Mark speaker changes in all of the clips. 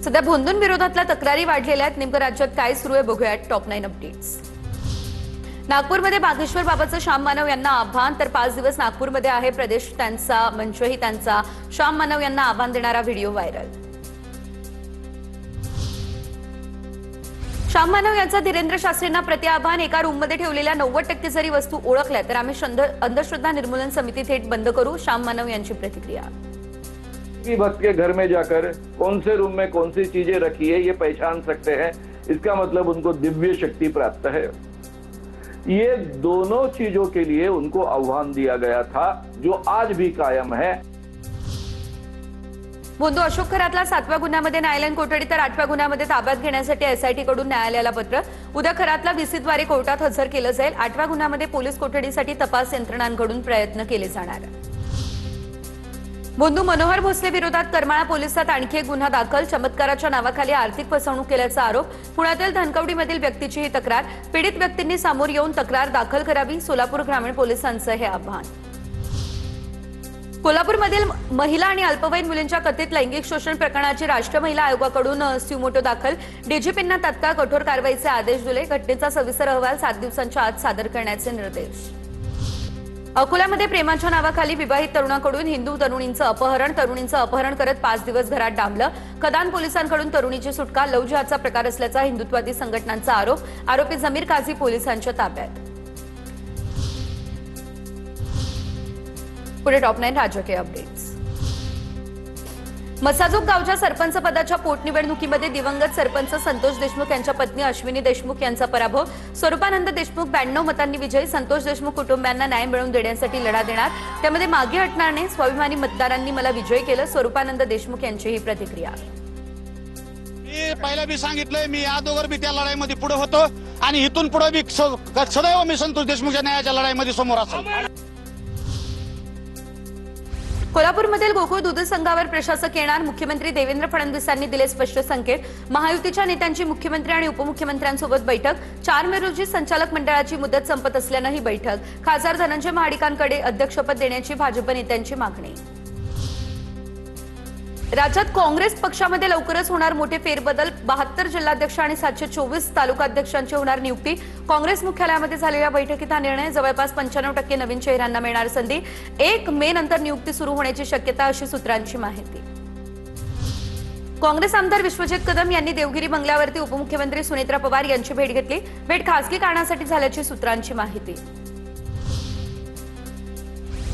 Speaker 1: सध्या भोंदून विरोधातल्या तक्रारी वाढलेल्या आहेत। नेमकं राज्यात काय सुरू आहे बघूयात टॉप 9 अपडेट्स। नागपूरमध्ये बागेश्वर बाबाचं श्याम मानव यांना आव्हान, तर 5 दिवस नागपूरमध्ये आहे प्रदेश त्यांचा मंचही त्यांचा। श्याम मानव यांना आव्हान देणारा व्हिडिओ व्हायरल। श्याम मानव यांचा धीरेंद्र शास्त्रींना प्रत्याह्वान, एका रूममध्ये ठेवलेल्या 90% जरी वस्तू ओळखल्या तर आम्ही अंधश्रद्धा निर्मूलन समिती थेट बंद करू। श्याम मानव यांची प्रतिक्रिया।
Speaker 2: भक्त के घर में जाकर कौन से रूम में कौन सी चीजें रखी है ये पहचान सकते हैं, इसका मतलब उनको दिव्य शक्ति प्राप्त है। ये दोनों चीजों के लिए उनको आह्वान दिया गया था जो आज भी कायम है।
Speaker 1: बोंदू अशोक खरातला 7व्या गुन्ह्यामध्ये न्यायालयीन कोठडी, तर 8व्या गुन्ह्यामध्ये ताब्यात घेण्यासाठी एसआयटी कडून न्यायालयाला पत्र। उद्या खरातला व्हीसीद्वारे कोर्टात हजर केलं जाईल। 8व्या गुन्ह्यामध्ये पोलीस कोठडीसाठी तपास यंत्रणांकडून प्रयत्न केले जाणार। बोंदू मनोहर भोसले विरोधात करमाळा पोलिसात आणखी एक गुन्हा दाखल। चमत्काराच्या नावाखाली आर्थिक फसवणूक केल्याचा आरोप। पुण्यातील धनकवडीमधील व्यक्तीची ही तक्रार। पीडित व्यक्तींनी समोर येऊन तक्रार दाखल करावी, सोलापूर ग्रामीण पोलिसांचं हे आव्हान। कोल्हापूरमधील महिला आणि अल्पवयीन मुलींच्या कथित लैंगिक शोषण प्रकरणाची राष्ट्रीय महिला आयोगाकडून स्यूमोटो दाखल। डीजीपींना तत्काळ कठोर कारवाईचे आदेश दिले। घटनेचा सविस्तर अहवाल 7 दिवसांच्या आत सादर करण्याचे निर्देश। अकोल्यामध्ये प्रेमाच्या नावाखाली विवाहित तरुणाकडून हिंदू तरुणींचं अपहरण। तरुणींचं अपहरण करत 5 दिवस घरात डांबलं। कदान पोलिसांकडून तरुणीची सुटका। लव्ह जिहादचा प्रकार असल्याचा हिंदुत्वादी संघटनांचा आरोप। आरोपी जमीर काझी पोलिसांच्या ताब्यात। पुढे टॉप 9 राजकीय अपडेट्स। मसाजोग गावच्या सरपंच पदाच्या पोटनिवडणुकीमध्ये दिवंगत सरपंच संतोष देशमुख यांच्या पत्नी अश्विनी देशमुख यांचा पराभव। स्वरूपानंद देशमुख 92 मतांनी विजयी। संतोष देशमुख कुटुंबियांना न्याय मिळवून देण्यासाठी लढा देणार, त्यामध्ये मागे हटणार नाही। स्वाभिमानी मतदारांनी मला विजयी केलं, स्वरूपानंद देशमुख यांची ही प्रतिक्रिया।
Speaker 3: मी पहिला बी सांगितलंय, मी अगोदर बी त्या लढाईमध्ये पुढे होतो आणि इथून पुढे बी सदैव मी संतोष देशमुखच्या न्यायाच्या लढाईमध्ये समोर असेल।
Speaker 1: कोल्हापूरमधील गोकुळ दूध संघावर प्रशासक येणार। मुख्यमंत्री देवेंद्र फडणवीसांनी दिले स्पष्ट संकेत। महायुतीच्या नेत्यांची मुख्यमंत्री आणि उपमुख्यमंत्र्यांसोबत बैठक। 4 मे रोजी संचालक मंडळाची मुदत संपत असल्यानं ही बैठक। खासदार धनंजय महाडिकांकडे अध्यक्षपद देण्याची भाजप नेत्यांची मागणी। राज्यात काँग्रेस पक्षामध्ये लवकरच होणार मोठे फेरबदल। 72 जिल्हाध्यक्ष आणि 724 तालुकाध्यक्षांची होणार नियुक्ती। काँग्रेस मुख्यालयामध्ये झालेल्या बैठकीत हा निर्णय। जवळपास 95% नवीन चेहऱ्यांना मिळणार संधी। 1 मे नंतर नियुक्ती सुरू होण्याची शक्यता, अशी सूत्रांची माहिती। काँग्रेस आमदार विश्वजित कदम यांनी देवगिरी बंगल्यावरती उपमुख्यमंत्री सुनेत्रा पवार यांची भेट घेतली। भेट खासगी कारणासाठी झाल्याची सूत्रांची माहिती।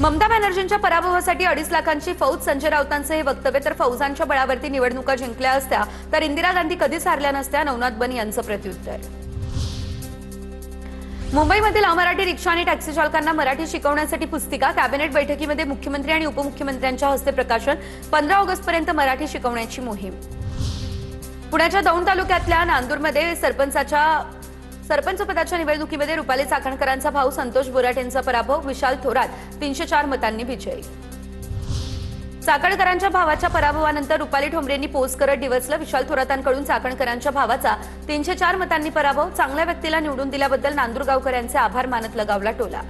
Speaker 1: ममता बॅनर्जींच्या पराभवासाठी 2.5 लाखांची फौज। संजय राऊतांचे हे वक्तव्य। तर फौजांच्या बळावरती निवडणुका जिंकल्या असत्या तर इंदिरा गांधी कधीच हारल्या नसत्या, नवनाथ बन यांचं प्रत्युत्तर। मुंबईमधील अमराठी रिक्षा आणि टॅक्सी चालकांना मराठी शिकवण्यासाठी पुस्तिका। कॅबिनेट बैठकीमध्ये मुख्यमंत्री आणि उपमुख्यमंत्र्यांच्या हस्ते प्रकाशन। 15 ऑगस्टपर्यंत मराठी शिकवण्याची मोहीम। पुण्याच्या दौंड तालुक्यातल्या नांदूरमध्ये सरपंच पदाच्या निवडणुकीमध्ये रुपाली चाकणकरांचा भाऊ संतोष बोराटेंचा पराभव। विशाल थोरात 304 मतांनी विजयी। चाकणकरांच्या भावाच्या पराभवानंतर रुपाली ठोंबरेंनी पोस्ट करत डिवचलं। विशाल थोरातांकडून चाकणकरांच्या भावाचा 304 मतांनी पराभव। चांगल्या व्यक्तीला निवडून दिल्याबद्दल नांदूर गावकऱ्यांचे आभार मानत लगावला टोला।